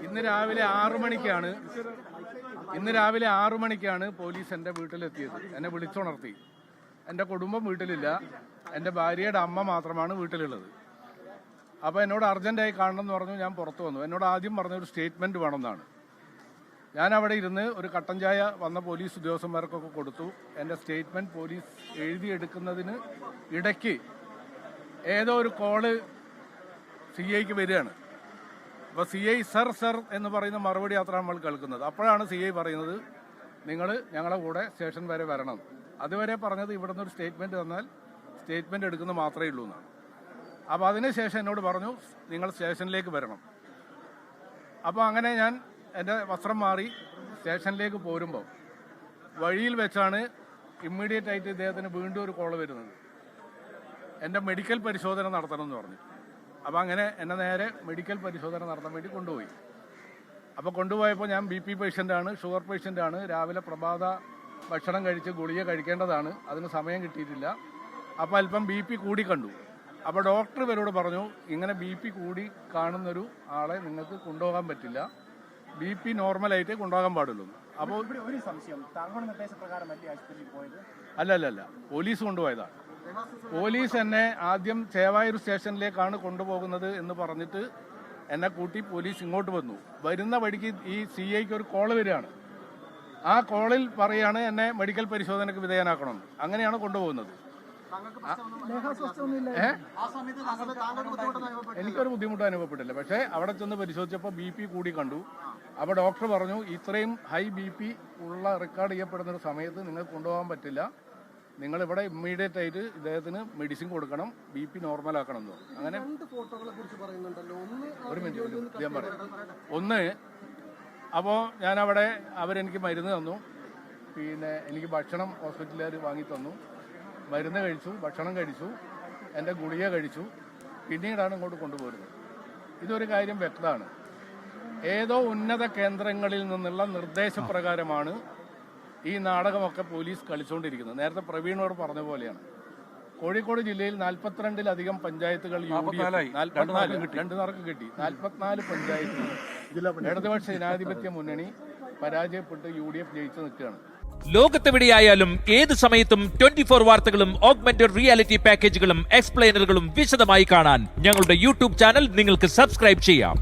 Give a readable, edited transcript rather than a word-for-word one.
ഇന്ന് രാവിലെ 6 മണിക്കാണ് പോലീസ് എൻ്റെ വീട്ടിലെത്തിയത്. എന്നെ വിളിച്ചുണർത്തി. എൻ്റെ കുടുംബം വീട്ടിലില്ല, എൻ്റെ ഭാര്യയുടെ അമ്മ മാത്രമാണ് വീട്ടിലുള്ളത്. അപ്പോൾ എന്നോട് അർജൻറ്റായി കാണണം എന്ന് പറഞ്ഞു. ഞാൻ പുറത്തു വന്നു. എന്നോട് ആദ്യം പറഞ്ഞൊരു സ്റ്റേറ്റ്മെൻറ്റ് വേണമെന്നാണ്. ഞാൻ അവിടെ ഇരുന്ന് ഒരു കട്ടൻ ചായ വന്ന പോലീസ് ഉദ്യോഗസ്ഥന്മാർക്കൊക്കെ കൊടുത്തു. എൻ്റെ സ്റ്റേറ്റ്മെൻറ്റ് പോലീസ് എഴുതിയെടുക്കുന്നതിന് ഇടയ്ക്ക് ഏതോ ഒരു കോള് CIക്ക് വരികയാണ്. അപ്പോൾ CI സർ എന്ന് പറയുന്ന മറുപടി അത്ര നമ്മൾ കേൾക്കുന്നത്. അപ്പോഴാണ് CI പറയുന്നത്, നിങ്ങൾ ഞങ്ങളെ കൂടെ സ്റ്റേഷൻ വരെ വരണം. അതുവരെ പറഞ്ഞത് ഇവിടെ നിന്നൊരു സ്റ്റേറ്റ്മെൻറ്റ് തന്നാൽ സ്റ്റേറ്റ്മെൻറ്റ് എടുക്കുന്നത് മാത്രമേ ഉള്ളൂ എന്നാണ്. അപ്പോൾ അതിനുശേഷം എന്നോട് പറഞ്ഞു, നിങ്ങൾ സ്റ്റേഷനിലേക്ക് വരണം. അപ്പോൾ അങ്ങനെ ഞാൻ എൻ്റെ വസ്ത്രം മാറി സ്റ്റേഷനിലേക്ക് പോരുമ്പോൾ വഴിയിൽ വെച്ചാണ് ഇമ്മീഡിയറ്റ് ആയിട്ട് ഇദ്ദേഹത്തിന് വീണ്ടും ഒരു കോള് വരുന്നത്. എൻ്റെ മെഡിക്കൽ പരിശോധന നടത്തണമെന്ന് പറഞ്ഞു. അപ്പോൾ അങ്ങനെ എന്നെ നേരെ മെഡിക്കൽ പരിശോധന നടത്താൻ വേണ്ടി കൊണ്ടുപോയി. അപ്പോൾ കൊണ്ടുപോയപ്പോൾ ഞാൻ BP പേഷ്യൻ്റാണ്, ഷുഗർ പേഷ്യൻ്റാണ്. രാവിലെ പ്രഭാത ഭക്ഷണം കഴിച്ച് ഗുളിക കഴിക്കേണ്ടതാണ്. അതിന് സമയം കിട്ടിയിട്ടില്ല. അപ്പോൾ അല്പം BP കൂടി കണ്ടു. അപ്പോൾ ഡോക്ടർ ഇവരോട് പറഞ്ഞു, ഇങ്ങനെ BP കൂടി കാണുന്നൊരു ആളെ നിങ്ങൾക്ക് കൊണ്ടുപോകാൻ പറ്റില്ല, BP നോർമലായിട്ട് കൊണ്ടുപോകാൻ പാടുള്ളൂ. അപ്പോൾ ഒരു സംശയം, താങ്കളുടെ നിർദ്ദേശപ്രകാരമല്ലേ ആശുപത്രിയിൽ പോയത്? അല്ല, പോലീസ് കൊണ്ടുപോയതാണ്. പോലീസ് എന്നെ ആദ്യം ചേവായൂർ സ്റ്റേഷനിലേക്കാണ് കൊണ്ടുപോകുന്നത് എന്ന് പറഞ്ഞിട്ട് എന്നെ കൂട്ടി പോലീസ് ഇങ്ങോട്ട് വന്നു. വരുന്ന വഴിക്ക് ഈ CIക്ക് ഒരു കോള് വരികയാണ്. ആ കോളിൽ പറയാണ് എന്നെ മെഡിക്കൽ പരിശോധനയ്ക്ക് വിധേയനാക്കണം. അങ്ങനെയാണ് കൊണ്ടുപോകുന്നത്. എനിക്കൊരു ബുദ്ധിമുട്ട് അനുഭവപ്പെട്ടില്ല. പക്ഷേ അവിടെ ചെന്ന് പരിശോധിച്ചപ്പോൾ BP കൂടി കണ്ടു. അപ്പോൾ ഡോക്ടർ പറഞ്ഞു, ഇത്രയും ഹൈ BP ഉള്ള റെക്കോർഡ് ചെയ്യപ്പെടുന്ന ഒരു സമയത്ത് നിങ്ങൾക്ക് കൊണ്ടുപോകാൻ പറ്റില്ല, നിങ്ങളിവിടെ ഇമ്മീഡിയറ്റ് ആയിട്ട് ഇദ്ദേഹത്തിന് മെഡിസിൻ കൊടുക്കണം, BP നോർമലാക്കണം എന്ന് പറഞ്ഞു. അങ്ങനെ ഒരു മിനിറ്റ് ഞാൻ പറയാം. ഒന്ന്, അപ്പോൾ ഞാനവിടെ അവരെനിക്ക് മരുന്ന് തന്നു. പിന്നെ എനിക്ക് ഭക്ഷണം ഹോസ്പിറ്റലുകാർ വാങ്ങി തന്നു. മരുന്ന് കഴിച്ചു, ഭക്ഷണം കഴിച്ചു, എൻ്റെ ഗുളിക കഴിച്ചു. പിന്നീടാണ് ഇങ്ങോട്ട് കൊണ്ടുപോരുന്നത്. ഇതൊരു കാര്യം വ്യക്തമാണ്. ഏതോ ഉന്നത കേന്ദ്രങ്ങളിൽ നിന്നുള്ള നിർദ്ദേശപ്രകാരമാണ് ഈ നാടകമൊക്കെ പോലീസ് കളിച്ചുകൊണ്ടിരിക്കുന്നത്. നേരത്തെ പ്രവീണോട് പറഞ്ഞ പോലെയാണ്. കോഴിക്കോട് ജില്ലയിൽ 42-ലധികം പഞ്ചായത്തുകൾ UDF 2 കിട്ടി. 44 പഞ്ചായത്തിൽ ഇടതുപക്ഷ ജനാധിപത്യ മുന്നണി പരാജയപ്പെട്ട് UDF ജയിച്ചു നിൽക്കുകയാണ്. ലോകത്തെവിടെയായാലും ഏത് സമയത്തും 24 വാർത്തകളും ഓഗ്മെന്റഡ് റിയാലിറ്റി പാക്കേജുകളും എക്സ്പ്ലെയിനറുകളും വിശദമായി കാണാൻ ഞങ്ങളുടെ YouTube ചാനൽ നിങ്ങൾക്ക് സബ്സ്ക്രൈബ് ചെയ്യാം.